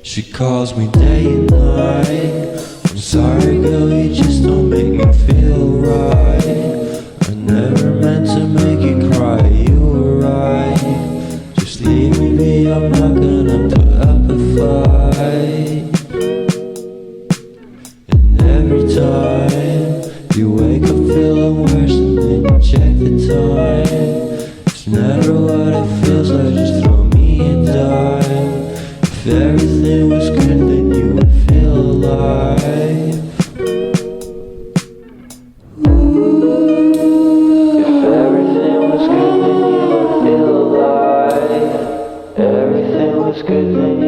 She calls me day and night. I'm sorry girl, you just don't make me feel right. I never meant to make you cry, you were right. Just leave me be, I'm not gonna put up a fight. And every time you wake up feeling worse and then you check the time. It's never what it feels like, just throw me a dime. If everything was good, then you would feel alive. If everything was good, then you would feel alive. Everything was good, then